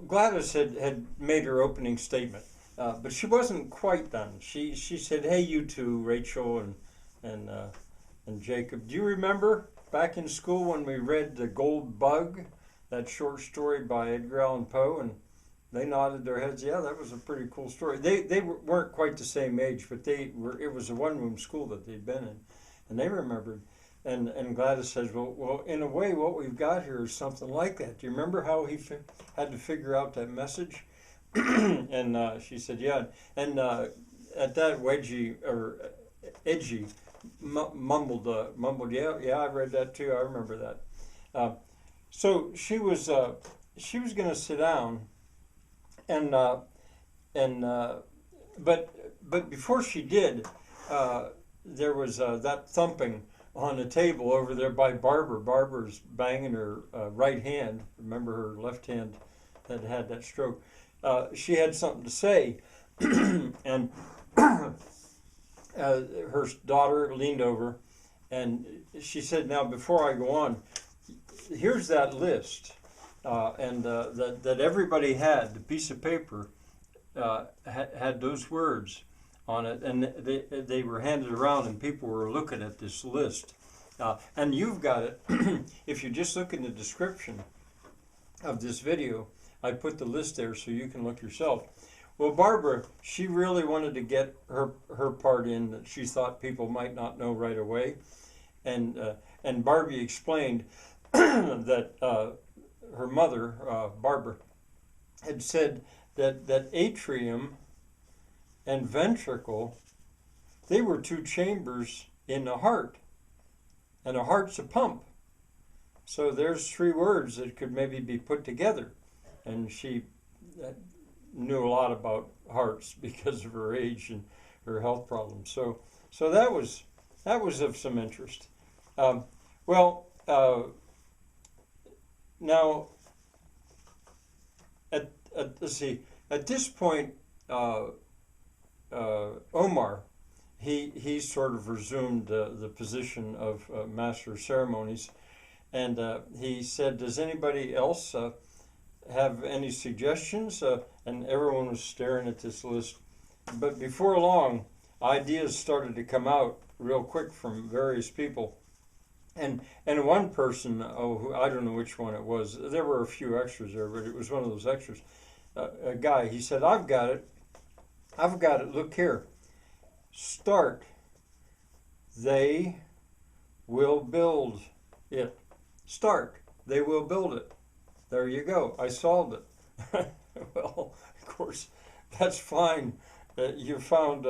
Gladys had made her opening statement, but she wasn't quite done. She said, "Hey, you two, Rachel and uh, and Jacob, do you remember back in school when we read The Gold Bug, that short story by Edgar Allan Poe?" And they nodded their heads. Yeah, that was a pretty cool story. They weren't quite the same age, but they were. It was a one-room school that they'd been in, and they remembered. And Gladys says, well, in a way, what we've got here is something like that. Do you remember how he had to figure out that message? And she said, yeah. And at that, Edgy mumbled, yeah, I read that too. I remember that. So she was going to sit down, and but before she did, there was that thumping on the table over there by Barbara. Barbara's banging her right hand. Remember, her left hand had that stroke. She had something to say, and her daughter leaned over, and she said, "Now, before I go on, here's that list, and that everybody had. The piece of paper had those words on it, and they were handed around, and people were looking at this list. And you've got it. If you just look in the description of this video, I put the list there so you can look yourself. Well, Barbara, she really wanted to get her part in that she thought people might not know right away, and Barbie explained that her mother, Barbara, had said that atrium and ventricle, they were two chambers in the heart, and a heart's a pump. So there's three words that could maybe be put together. And she knew a lot about hearts because of her age and her health problems. So that was of some interest. Now let's see. At this point, Omar, he sort of resumed the position of master of ceremonies, and he said, "Does anybody else have any suggestions?" And everyone was staring at this list. But before long, ideas started to come out real quick from various people. And one person, I don't know which one it was. There were a few extras there, but it was one of those extras. A guy, he said, I've got it. Look here. Start. They will build it. Start. They will build it. There you go. I solved it. Well, of course, that's fine. You found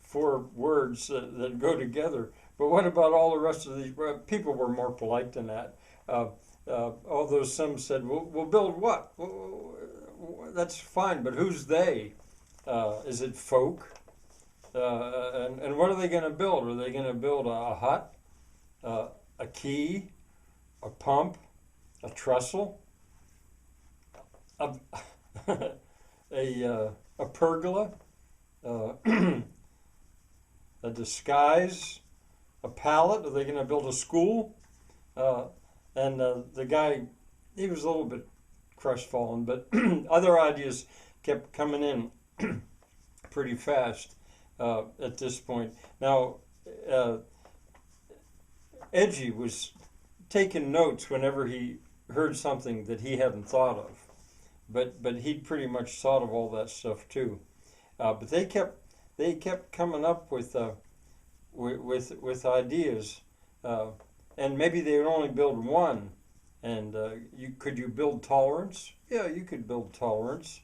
4 words that go together. But what about all the rest of these? People were more polite than that. Although some said, we'll build what? That's fine, but who's they? Is it folk? And what are they going to build? Are they going to build a hut, a key, a pump, a trestle, a pergola, a disguise, a pallet? Are they going to build a school? And the guy, he was a little bit crestfallen, but other ideas kept coming in pretty fast at this point. Now, Edgy was taking notes whenever he heard something that he hadn't thought of, but he'd pretty much thought of all that stuff too. But they kept coming up with ideas, and maybe they would only build one. And could you build tolerance? Yeah, you could build tolerance.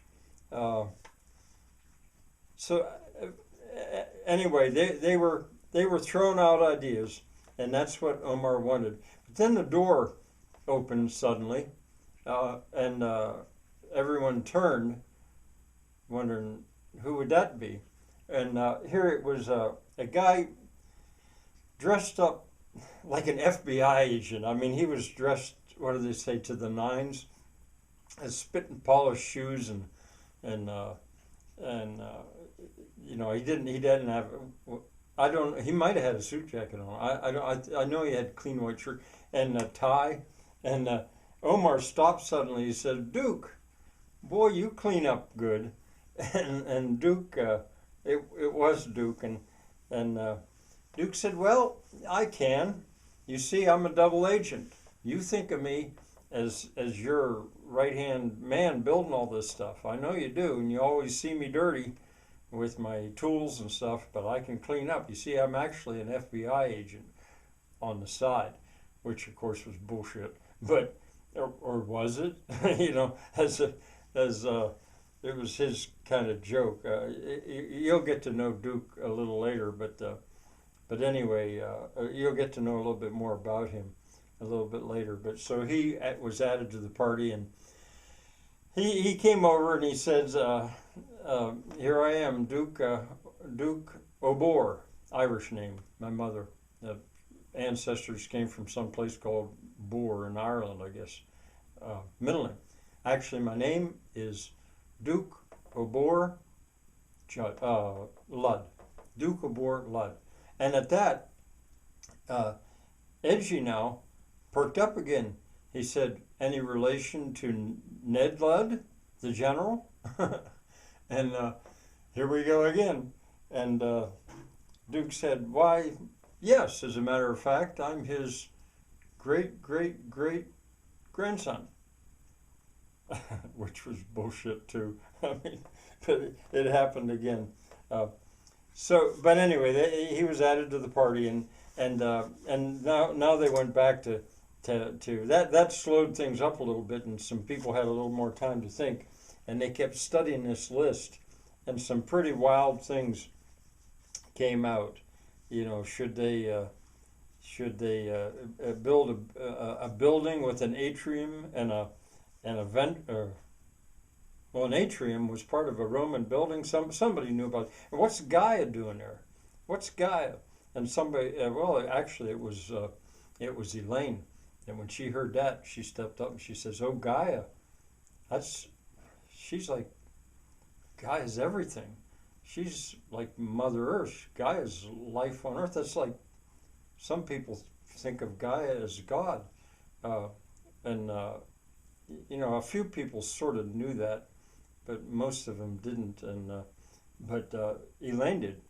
Anyway, they were throwing out ideas, and that's what Omar wanted. But then the door opened suddenly, and everyone turned, wondering who would that be. And here it was a guy dressed up like an FBI agent. I mean, he was dressed, what do they say, to the nines, has spit and polished shoes, and you know, he didn't have. He might have had a suit jacket on. I know he had clean white shirt and a tie. And Omar stopped suddenly. He said, "Duke, boy, you clean up good. And Duke, it was Duke, and Duke said, well, I can. You see, I'm a double agent. You think of me as your right hand man building all this stuff. I know you do, and you always see me dirty with my tools and stuff, but I can clean up. You see, I'm actually an FBI agent on the side, which of course was bullshit. But or was it? You know, as it was his kind of joke. You'll get to know Duke a little later, but anyway, you'll get to know a little bit more about him a little bit later. But so he was added to the party, and he came over and he says, "Here I am, Duke O'Bor, Irish name. My mother, ancestors came from some place called Bor in Ireland, I guess. Middle name. Actually, my name is Duke O'Bor Ludd. Duke O'Bor Ludd." And at that, Edgy now perked up again. He said, "Any relation to Ned Ludd, the general?" And here we go again. And Duke said, "Why, yes, as a matter of fact, I'm his great, great, great grandson." Which was bullshit too. I mean, but it happened again. But anyway, he was added to the party, and now they went back to that. That slowed things up a little bit, and some people had a little more time to think, and they kept studying this list, and some pretty wild things came out. You know, should they build a building with an atrium and a vent? Well, an atrium was part of a Roman building. Somebody knew about it. And what's Gaia doing there? What's Gaia? And somebody, well, actually, it was Elaine. And when she heard that, she stepped up and she says, "Oh, Gaia, she's like, Gaia's everything. She's like Mother Earth. Gaia's life on Earth. That's like, some people think of Gaia as God." And you know, a few people sort of knew that, but most of them didn't. And but Elaine did.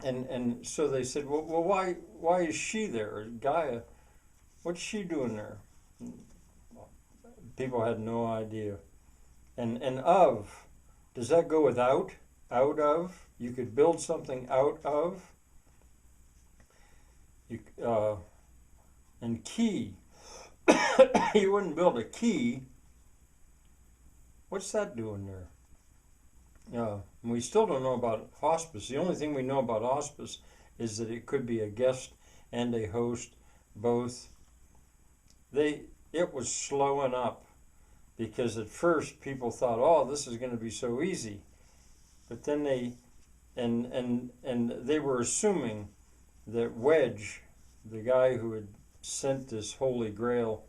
And so they said, well, why is she there? Gaia, what's she doing there? People had no idea. And of, does that go with out? Out of? You could build something out of. And key. You wouldn't build a key. What's that doing there? We still don't know about hospice. The only thing we know about hospice is that it could be a guest and a host, both. It was slowing up, because at first people thought, "Oh, this is going to be so easy," but then they were assuming that Wedge, the guy who had sent this Holy Grail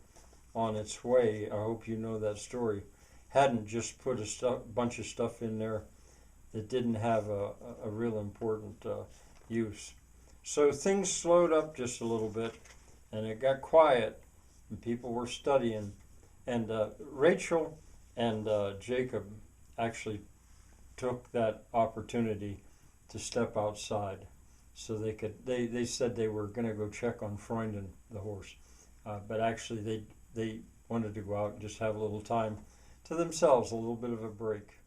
on its way, I hope you know that story, hadn't just put a bunch of stuff in there that didn't have a real important use. So things slowed up just a little bit, and it got quiet, and people were studying. And Rachel and Jacob actually took that opportunity to step outside, so they said they were going to go check on Freundin, the horse, but actually they wanted to go out and just have a little time to themselves, a little bit of a break.